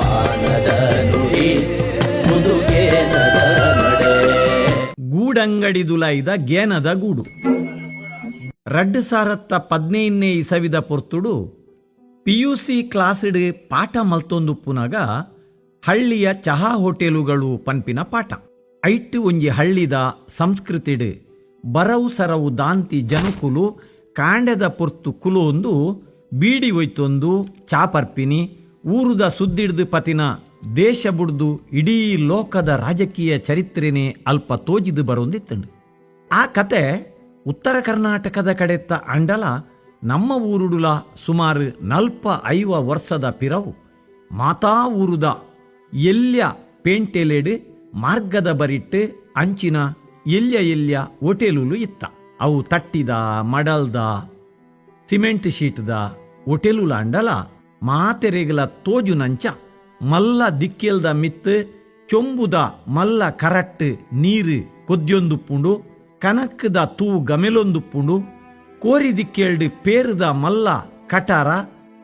ಜ್ಞಾನದ ನುಡಿ ಮುದುಗೇನದ ನಡೆ. ಗೂಡಂಗಡಿದುಲೈದ ಗೇನದ ಗೂಡು. 2015 ಇಸವಿದ ಪೊರ್ತುಡು PUC ಕ್ಲಾಸ್ಡ್ ಪಾಠ ಮಲ್ತೊಂದು ಪುನಗ ಹಳ್ಳಿಯ ಚಹಾ ಹೋಟೆಲುಗಳು ಪನ್ಪಿನ ಪಾಠ. ಐಟ್ ಒಂಜಿ ಹಳ್ಳಿದ ಸಂಸ್ಕೃತಿಡ್ ಬರವು ಸರವು ದಾಂತಿ ಜನಕುಲು ಕಾಂಡೆದ ಪೊರ್ತು ಕುಲೊಂದು ಬೀಡಿ ಒಯ್ತೊಂದು ಚಾಪರ್ಪಿನಿ ಊರುದ ಸುದ್ದಿಡ್ದು ಪತಿನ ದೇಶ ಬುಡ್ದು ಇಡೀ ಲೋಕದ ರಾಜಕೀಯ ಚರಿತ್ರೆನೇ ಅಲ್ಪ ತೋಜಿದು ಬರೊಂದಿತ್ತಂಡು. ಆ ಕತೆ ಉತ್ತರ ಕರ್ನಾಟಕದ ಕಡೆತ್ತ ಅಂಡಲ ನಮ್ಮ ಊರುಡುಲ ಸುಮಾರು 45 ವರ್ಷದ ಪಿರವು ಮಾತಾ ಊರುದ ಎಲ್ಯ ಪೇಂಟೆಲೆಡ್ ಮಾರ್ಗದ ಬರಿಟ್ಟು ಅಂಚಿನ ಎಲ್ಯ ಹೋಟೆಲುಲು ಇತ್ತ. ಅವು ತಟ್ಟಿದ ಮಡಲ್ದ ಸಿಮೆಂಟ್ ಶೀಟ್ದ ಹೋಟೆಲುಲ ಅಂಡಲ ಮಾತೆರೆಗಲ ತೋಜು ನಂಚ ಮಲ್ಲ ದಿಕ್ಕೆಲ್ದ ಮಿತ್ ಚೊಂಬುದ ಮಲ್ಲ ಕರಟ್ ನೀರು ಕೊದ್ಯೊಂದುಪ್ಪುಂಡು ಕನಕದ ತೂ ಗಮೆಲೊಂದುಪ್ಪುಂಡು ಕೋರಿ ದಿಕ್ಕೇಳ್ಡು ಪೇರುದ ಮಲ್ಲ ಕಟಾರ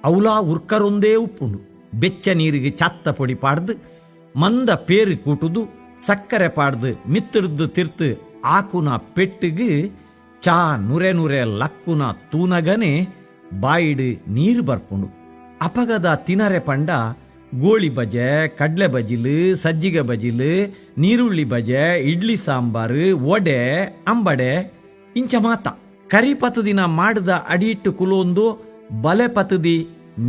ಅವಲಾ ಉರ್ಕರೊಂದೇ ಉಪ್ಪುಂಡು. ಬೆಚ್ಚ ನೀರಿಗೆ ಚಾತ್ತ ಪೊಡಿ ಪಾಡ್ದು ಮಂದ ಪೇರು ಕೂಟುದು ಸಕ್ಕರೆ ಪಾಡ್ದು ಮಿತ್ತಿರ್ದು ತಿರ್ತು ಆಕುನ ಪೆಟ್ಟಿಗೆ ಚಾ ನುರೆ ಲಕ್ಕುನ ತೂನಗನೆ ಬಾಯಿಡು ನೀರು ಬರ್ಪುಂಡು. ಅಪಗದ ತಿನರೆ ಪಂಡ ಗೋಳಿ ಬಜೆ ಕಡ್ಲೆ ಬಜಿಲು ಸಜ್ಜಿಗೆ ಬಜಿಲು ನೀರುಳ್ಳಿ ಬಜೆ ಇಡ್ಲಿ ಸಾಂಬಾರು ವಡೆ ಅಂಬಡೆ ಇಂಚ ಮಾತ ಕರಿ ಪತದಿನ ಮಾಡಿದ ಅಡಿಟ್ಟು ಕುಲೊಂದು ಬಲೆ ಪತದಿ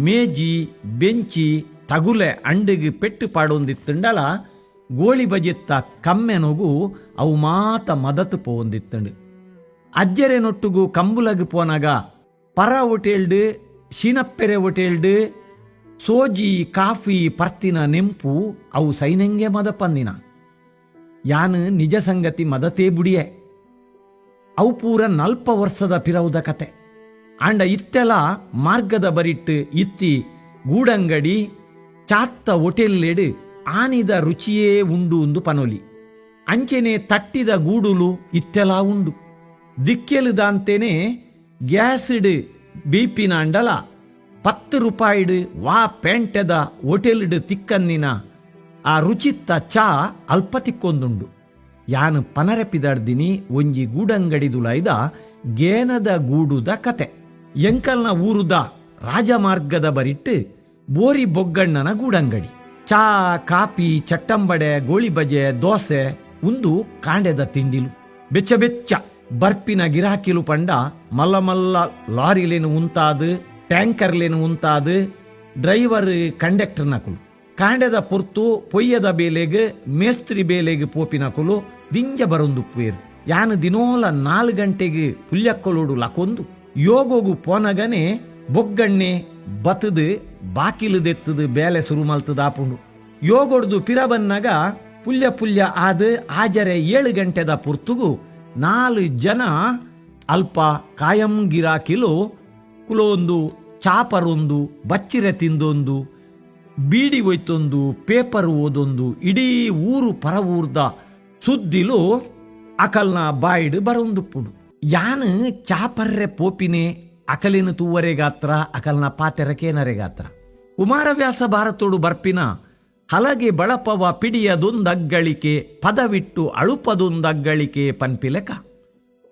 ಮೇಜಿ ಬೆಂಚಿ ತಗುಲೆ ಅಂಡಿಗೆ ಪೆಟ್ಟು ಪಾಡೊಂದಿತ್ತಂಡಲ ಗೋಳಿ ಬಜೆತ್ತ ಕಮ್ಮೆನೊಗು ಅವು ಮಾತ ಮದತು ಪೋಂದಿತ್ತಂಡು. ಅಜ್ಜರೆನೊಟ್ಟುಗು ಕಂಬುಲಗು ಪೋನಗ ಪರ ಹೋಟೆಲ್ಡು ಶೀನಪ್ಪೆರೆ ಹೋಟೆಲ್ಡು ಸೋಜಿ ಕಾಫಿ ಪರ್ತಿನ ನೆಂಪು ಅವು ಸೈನಂಗೆ ಮದ ಪಂದಿನ ಯಾನು ನಿಜ ಸಂಗತಿ ಮದತೇ ಬುಡಿಯೆ. ಅವು ಪೂರ 40 ವರ್ಷದ ಪಿರವುದ ಕತೆ. ಅಂಡ ಇತ್ತೆಲ ಮಾರ್ಗದ ಬರಿಟ್ಟು ಇತ್ತಿ ಗೂಡಂಗಡಿ ಚಾತ್ತ ಹೋಟೆಲ್ಲೆಡು ಆನಿದ ರುಚಿಯೇ ಉಂಡು ಉಂದು ಪನೊಲಿ. ಅಂಚೆನೆ ತಟ್ಟಿದ ಗೂಡುಲು ಇತ್ತೆಲ ಉಂಡು. ದಿಕ್ಕೆಲುದಂತೆನೆ ಗ್ಯಾಸ್ಡ್ ಬೀಪಿನ ಅಂಡಲ 10 ರೂಪಾಯಿಡು ವಾ ಪೇಂಟೆದ ಹೋಟೆಲ್ಡ್ ತಿಕ್ಕನ್ನಿನ ಆ ರುಚಿತ್ತ ಚಾ ಅಲ್ಪ ತಿಕ್ಕೊಂದುಂಡು. ಯಾನು ಪನರೆಪಿದಾಡ್ದಿನಿ ಒಂಜಿ ಗೂಡಂಗಡಿದುಲೈದ ಗೇನದ ಗೂಡುದ ಕತೆ. ಎಂಕಲ್ನ ಊರುದ ರಾಜಮಾರ್ಗದ ಬರಿಟ್ಟು ಬೋರಿ ಬೊಗ್ಗಣ್ಣನ ಗೂಡಂಗಡಿ. ಚಾ ಕಾಫಿ ಚಟ್ಟಂಬಡೆ ಗೋಳಿ ಬಜೆ ದೋಸೆ ಉಂದು ಕಾಂಡೆದ ತಿಂಡಿಲು ಬೆಚ್ಚ ಬೆಚ್ಚ ಬರ್ಪಿನ ಗಿರಾಕಿಲು ಪಂಡ ಮಲ್ಲ ಮಲ್ಲ ಲಾರಿಲೇನು ಉಂತಾದು ಟ್ಯಾಂಕರ್ಲೇನು ಉಂತಾದು ಡ್ರೈವರ್ ಕಂಡಕ್ಟರ್ ನಕುಲು ಕಾಂಡೆದ ಪೊರ್ತು ಪೊಯ್ಯದ ಬೇಲೆಗ್ ಮೇಸ್ತ್ರಿ ಬೇಲೆಗ್ ಪೋಪಿನಕುಲು ದಿಂಜ ಬರೊಂದುಪ್ಪೇರು. ಯಾನು ದಿನೋಲ 4 ಗಂಟೆಗೆ ಪುಲ್ಯಕ್ಕಲೋಡು ಲಕೊಂದು ಯೋಗೋಗು ಪೋನಗನೆ ಬೊಗ್ಗಣ್ಣೆ ಬತದು ಬಾಕಿಲುದೆತ್ತದು ಬೇಲೆ ಸುರು ಮಲ್ತದಾಪುಂಡು. ಯೋಗೊಡ್ದು ಪಿರ ಬನ್ನಗ ಪುಲ್ಯ ಆದ ಆಜರೆ 7 ಗಂಟೆದ ಪುರ್ತುಗು 4 ಜನ ಅಲ್ಪ ಕಾಯಂ ಗಿರಾಕಿಲು ಕುಲೊಂದು ಚಾಪರೊಂದು ಬಚ್ಚಿರೆ ತಿಂದೊಂದು ಬೀಡಿ ಒಯ್ತೊಂದು ಪೇಪರ್ ಓದೊಂದು ಇಡೀ ಊರು ಪರ ಊರ್ದ ಸುದ್ದಿಲು ಅಕಲ್ನ ಬಾಯಿಡು ಬರೊಂದುಪ್ಪುಡು. ಯಾನು ಚಾಪರ್ರೆ ಪೋಪಿನೆ ಅಕಲಿನ ತೂವರೆಗಾತ್ರ ಅಕಲ್ನ ಪಾತೆರಕೇನರೆ ಗಾತ್ರ. ಕುಮಾರವ್ಯಾಸ ಭಾರತೋಡು ಬರ್ಪಿನ ಹಲಗೆ ಬಳಪವ ಪಿಡಿಯದೊಂದಗ್ಗಳಿಕೆ ಪದವಿಟ್ಟು ಅಳುಪದೊಂದಗ್ಗಳಿಕೆ ಪನ್ಪಿಲೆಕ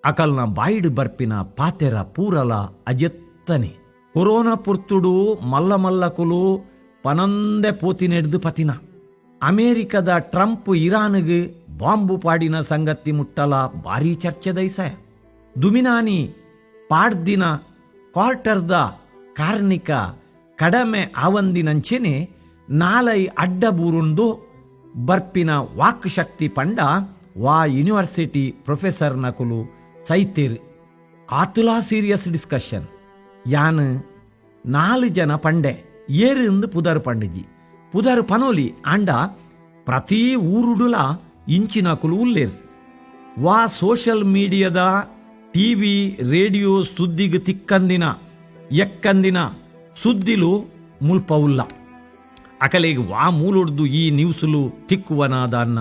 ಅಕಲ್ನ ಬಾಯಿಡು ಬರ್ಪಿನ ಪಾತೆರ ಪೂರಲ ಅಜೆತ್ತನೆ. ಕೊರೋನಾ ಪುರ್ತುಡು ಮಲ್ಲ ಕುಲು ಪನಂದೆ ಪೋತಿನೆಡ್ದು ಪತಿನ. ಅಮೇರಿಕದ ಟ್ರಂಪ್ ಇರಾನ್ಗೆ ಬಾಂಬು ಪಾಡಿನ ಸಂಗತಿ ಮುಟ್ಟಲ ಭಾರಿ ಚರ್ಚೆ ದೈಸಾಯ. ದುಮಿನಾನಿ ಪಾಡ್ದಿನ ಕ್ವಾರ್ಟರ್ದ ಕಾರ್ಣಿಕ ಕಡಮೆ ಆವಂದಿನಂಚೆನೆ 4 ಅಡ್ಡ ಬೂರುಂಡು ಬರ್ಪಿನ ವಾಕ್ ಶಕ್ತಿ ಪಂಡ ವಾ ಯೂನಿವರ್ಸಿಟಿ ಪ್ರೊಫೆಸರ್ ನಕುಲು ಸೈತಿರ್ ಆತುಲಾ ಸೀರಿಯಸ್ ಡಿಸ್ಕಷನ್. ಯಾನು 4 ಜನ ಪಂಡೆ ಏರಿಂದು ಪುದರ್ ಪಂಡಿಜಿ ಪುದರ್ ಪನೋಲಿ ಅಂಡ ಪ್ರತಿ ಊರುಡುಲ ಇಂಚಿನ ಕುಲು ಉಲ್ಲೇರು. ವಾ ಸೋಷಲ್ ಮೀಡಿಯಾದ ಟಿವಿ ರೇಡಿಯೋ ಸುದ್ದಿಗೆ ತಿಕ್ಕಂದಿನ ಎಕ್ಕಂದಿನ ಸುದ್ದಿಲು ಮುಲ್ಪವುಲ್ಲ ಅಕಲೆಗೆ ವಾ ಮೂಲೊಡ್ದು ಈ ನ್ಯೂಸುಲು ತಿಕ್ಕುವನಾದ ಅನ್ನ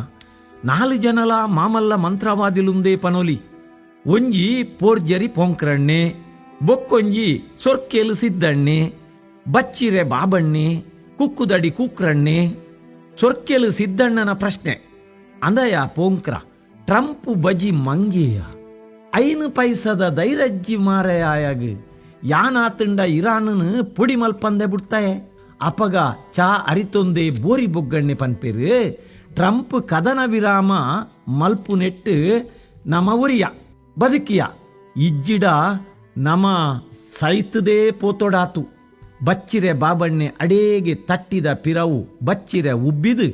4 ಜನಲ ಮಾಮಲ್ಲ ಮಂತ್ರವಾದಿಲುಂದೇ ಪನೋಲಿ. ಒಂಜಿ ಪೋರ್ಜರಿ ಪೊಂಕ್ರಣ್ಣೆ ಬೊಕ್ಕೊಂಜಿ ಸೊರ್ಕೆಲು ಸಿದ್ದಣ್ಣೆ ಬಚ್ಚಿರೆ ಬಾಬಣ್ಣೆ ಕುಕ್ಕುದಡಿ ಕೂಕ್ರಣ್ಣೆ ಸೊರ್ಕೆಲು ಸಿದ್ದಣ್ಣನ ಪ್ರಶ್ನೆ ಅಂದಯ ಪೋಂಕ್ರ ಟ್ರಂಪ್ ಬಜಿ ಮಂಗೇಯ 5 ಪೈಸದ ದೈರಜ್ಜಿ ಮಾರೆಯಾಯಾಗ ಯಾನಾತಂಡ ಇರಾನನು ಪುಡಿ ಮಲ್ಪಂದೆ ಬಿಡ್ತಾಯೆ ಅಪಗ ಚಾ ಅರಿತೊಂದೆ ಬೋರಿ ಬೊಗ್ಗಣ್ಣೆ ಪನ್ಪೇರು ಟ್ರಂಪ್ ಕದನ ವಿರಾಮ ಮಲ್ಪು ನೆಟ್ಟು ನಮ ಉರಿಯ ಬದುಕಿಯ ಇಜ್ಜಿಡ ನಮ ಸೈತದೇ ಪೋತೊಡಾತು ಬಚ್ಚಿರೆ ಬಾಬಣ್ಣೆ ಅಡೇಗೆ ತಟ್ಟಿದ ಪಿರವು ಬಚ್ಚಿರೆ ಉಬ್ಬಿದು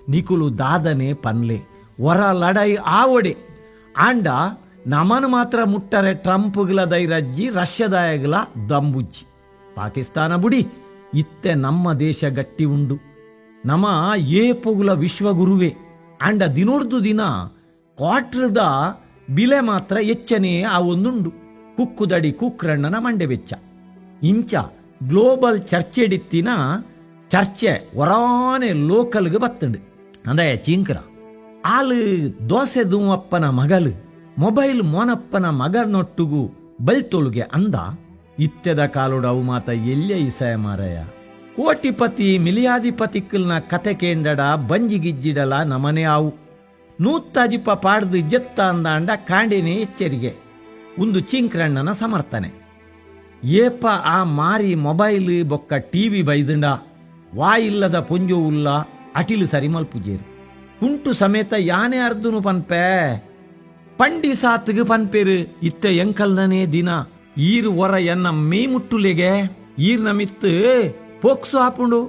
ನಿಕುಲು ದಾದನೆ ಪನ್ಲೆ ಹೊರ ಲಡೈ ಆವಡೆ ಆಂಡ ನಮನು ಮಾತ್ರ ಮುಟ್ಟರೆ ಟ್ರಂಪ್ಗಳ ದೈರಜ್ಜಿ ರಷ್ಯದಾಯಗಳ ದಂಬುಜ್ಜಿ ಪಾಕಿಸ್ತಾನ ಬುಡಿ ಇತ್ತೆ ನಮ್ಮ ದೇಶ ಗಟ್ಟಿ ಉಂಡು ನಮ ಏಪುಗುಲ ವಿಶ್ವಗುರುವೆ ಆಂಡ ದಿನೋರ್ದು ದಿನ ಕ್ವಾರ್ಟರ್ದ ಬಿಲೆ ಮಾತ್ರ ಎಚ್ಚನೇ ಆ ಒಂದುಂಡು ಕುಕ್ಕುದಡಿ ಕುಕ್ರಣ್ಣನ ಮಂಡೆ ವೆಚ್ಚ ಇಂಚ ಗ್ಲೋಬಲ್ ಚರ್ಚೆಡಿತ್ತಿನ ಚರ್ಚೆ ಒರಾನೆ ಲೋಕಲ್ಗೆ ಬತ್ತಂಡು ಅಂದಯ ಚೀಂಕ್ರ ಆಲು ದೋಸೆ ದುಮ್ಮಪ್ಪನ ಮಗಲು ಮೊಬೈಲ್ ಮೋನಪ್ಪನ ಮಗನೊಟ್ಟುಗು ಬಲ್ತೊಳುಗೆ ಅಂದ ಇತ್ತೆದ ಕಾಲುಡವು ಮಾತ ಎಲ್ಲೇ ಇಸಯ ಮಾರಯ ಕೋಟಿಪತಿ ಮಿಲಿಯಾಧಿಪತಿಕ್ಕಲ್ನ ಕತೆ ಕೇಂದಡ ಬಂಜಿಗಿಜ್ಜಿಡಲ ನಮನೆ ಆವು ನೂತ್ತಾಜಿಪ ಪಾಡ್ದು ಜತ್ತ ಅಂದಾಂಡ ಕಾಂಡೇನೆ ಎಚ್ಚರಿಗೆ ಒಂದು ಚಿಂಕ್ರಣ್ಣನ ಸಮರ್ಥನೆ ಏಪ ಆ ಮಾರಿ ಮೊಬೈಲ್ ಬೊಕ್ಕ ಟಿವಿ ಬೈದಂಡ ವಾಯಿಲ್ಲದ ಪೊಂಜೋ ಉಲ್ಲ ಅಟಿಲು ಸರಿ ಮಲ್ಪುಜೇರು ಕುಂಟು ಸಮೇತ ಯಾನೇ ಅರ್ಧನು ಪನ್ಪೆ ಪಂಡಿ ಸಾತ್ಗೆ ಪನ್ಪೇರು ಇತ್ತೆ ಎಂಕಲ್ನನೇ ದಿನ ಈರು ಹೊರ ಎನ್ನ ಮೇ ಮುಟ್ಟುಲೆಗೆ ಈರ್ನ ಮಿತ್ತು ಪೋಕ್ಸು ಹಾಪುಂಡು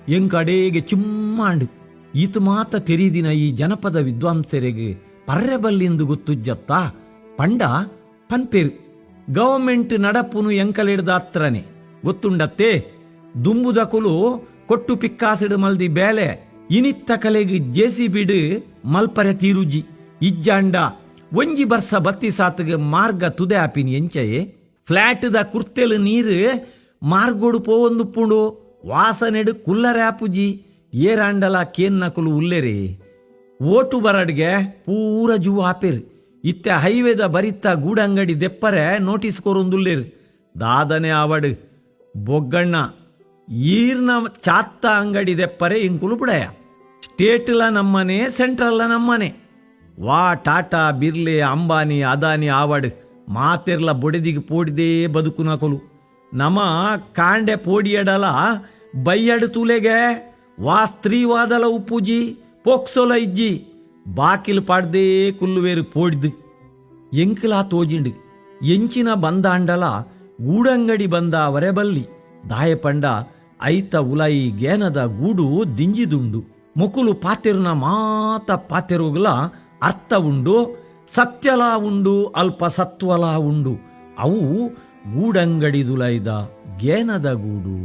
ಎಂಕಡೇಗೆ ಚಿಮ್ಮಾಂಡು ಈತ ಮಾತ ತೆರೀದಿನ ಈ ಜನಪದ ವಿದ್ವಾಂಸರಿಗೆ ಪರ್ರೆಬಲ್ಲಿಂದು ಗೊತ್ತುಜ್ಜತ್ತ ಪಂಡ ಪನ್ಪೇರು ಗವರ್ಮೆಂಟ್ ನಡಪುನು ಎಂಕಲಿಡ್ದಾತ್ರನೆ ಗೊತ್ತುಂಡತ್ತೆ ದುಂಬುದಕುಲು ಕೊಟ್ಟು ಪಿಕ್ಕಾಸಿಡು ಮಲ್ದಿ ಬೇಲೆ ಇನಿತ್ತ ಕಲೆಗೆ ಜೇಸಿ ಬಿಡು ಮಲ್ಪರೆ ತೀರುಜಿ ಇಜ್ಜಾಂಡ ಒಂಜಿ ಬರ್ಸ ಬತ್ತಿ ಸಾತ್ಗೆ ಮಾರ್ಗ ತುದೆ ಆಪಿನಿ ಎಂಚಯೇ ಫ್ಲಾಟ್ದ ಕುರ್ತೆಲು ನೀರು ಮಾರ್ಗೋಡು ಪೋವೊಂದು ಪುಂಡು ವಾಸನೆಡು ಕುಲ್ಲರ್ಯಾಪುಜಿ ಏರಾಂಡಲ ಕೇನ್ನಕುಲು ಉಲ್ಲೆರೆ ಓಟು ಬರಡ್ಗೆ ಪೂರ ಜೂ ಹಾಪೇರು ಇತ್ತೆ ಹೈವೇದ ಬರಿತ್ತ ಗೂಡಂಗಡಿ ದೆಪ್ಪರೆ ನೋಟಿಸ್ ಕೊರೊಂದುಲ್ಲೇರು ದಾದನೆ ಆವಡು ಬೊಗ್ಗಣ್ಣ ಈರ್ನ ಚಾತ್ತ ಅಂಗಡಿ ದೆಪ್ಪರೆ ಇಂಕುಲು ಬುಡಯ ಸ್ಟೇಟ್ಲ ನಮ್ಮನೆ ಸೆಂಟ್ರಲ್ಲ ನಮ್ಮನೆ ವಾ ಟಾಟಾ ಬಿರ್ಲೆ ಅಂಬಾನಿ ಅದಾನಿ ಆವಡ್ ಮಾತೆರ್ಲ ಬೊಡೆದಿಗೆ ಪೋಡಿದೇ ಬದುಕುನ ಕೊಲು ನಮ ಕಾಂಡೆ ಪೋಡಿಯಡಲ ಬೈಯಡು ತುಲೆಗೆ ವಾ ಸ್ತ್ರೀವಾದಲ ಉಪ್ಪುಜಿ ಪೋಕ್ಸೋಲ ಇಜ್ಜಿ ಬಾಕಿಲು ಪಾಡ್ದೇ ಕುಲ್ಲುವೇರು ಪೋಡ್ದು ಎಂಕಲಾ ತೋಜಿಂಡು ಎಂಚಿನ ಬಂದಾಂಡಲ ಗೂಡಂಗಡಿ ಬಂದ ವರೆಬಲ್ಲಿ ದಾಯಪಂಡ ಐತ ಉಲೈ ಗೇನದ ಗೂಡು ದಿಂಜಿದುಂಡು ಮೊಕುಲು ಪಾತೆರುನ ಮಾತ ಪಾತೆರುಗಳ ಅರ್ಥ ಉಂಡು ಸತ್ಯಲ ಉಂಡು ಅಲ್ಪ ಸತ್ವಲ ಉಂಡು ಅವು ಗೂಡಂಗಡಿ ದುಲೈದ ಗೇನದ ಗೂಡು